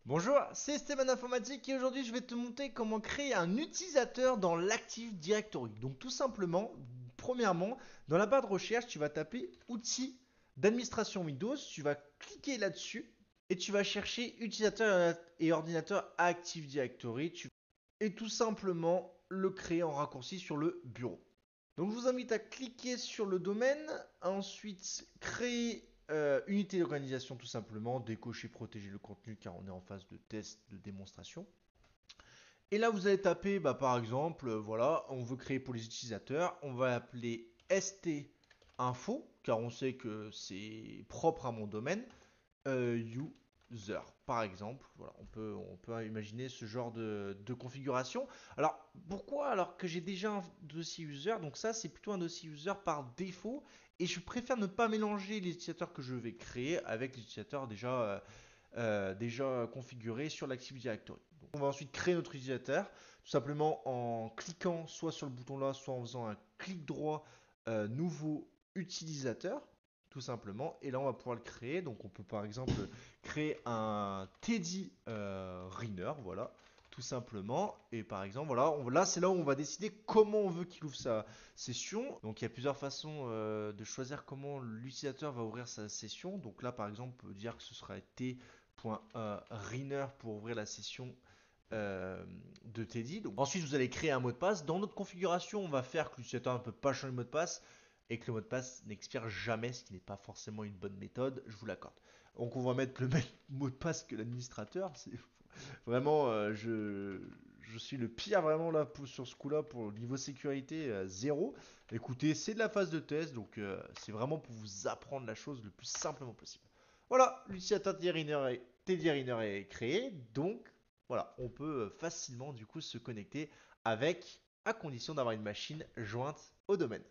Bonjour, c'est Stéphane Informatique et aujourd'hui je vais te montrer comment créer un utilisateur dans l'Active Directory. Donc tout simplement, premièrement, dans la barre de recherche, tu vas taper outils d'administration Windows, tu vas cliquer là-dessus et tu vas chercher utilisateur et ordinateur Active Directory et tout simplement le créer en raccourci sur le bureau. Donc je vous invite à cliquer sur le domaine, ensuite créer unité d'organisation tout simplement, décocher protéger le contenu car on est en phase de test de démonstration. Et là vous allez taper par exemple, voilà, on veut créer pour les utilisateurs, on va appeler st info car on sait que c'est propre à mon domaine, user par exemple. Voilà, on peut imaginer ce genre de configuration. Alors pourquoi alors que j'ai déjà un dossier user, donc ça c'est plutôt un dossier user par défaut et je préfère ne pas mélanger les utilisateurs que je vais créer avec les utilisateurs déjà configurés sur l'Active Directory. Donc, on va ensuite créer notre utilisateur tout simplement en cliquant soit sur le bouton là, soit en faisant un clic droit nouveau utilisateur tout simplement. Et là, on va pouvoir le créer. Donc, on peut par exemple créer un Teddy Riner, voilà, tout simplement. Et par exemple, voilà, là, c'est là où on va décider comment on veut qu'il ouvre sa session. Donc, il y a plusieurs façons de choisir comment l'utilisateur va ouvrir sa session. Donc là, par exemple, on peut dire que ce sera t.riner pour ouvrir la session de Teddy. Donc, ensuite, vous allez créer un mot de passe. Dans notre configuration, on va faire que l'utilisateur ne peut pas changer de mot de passe et que le mot de passe n'expire jamais, ce qui n'est pas forcément une bonne méthode, je vous l'accorde. Donc on va mettre le même mot de passe que l'administrateur. C'est vraiment, je suis le pire vraiment là sur ce coup-là pour le niveau sécurité zéro. Écoutez, c'est de la phase de test, donc c'est vraiment pour vous apprendre la chose le plus simplement possible. Voilà, l'utilisateur Teddy Riner est créé, donc voilà, on peut facilement du coup se connecter avec, à condition d'avoir une machine jointe au domaine.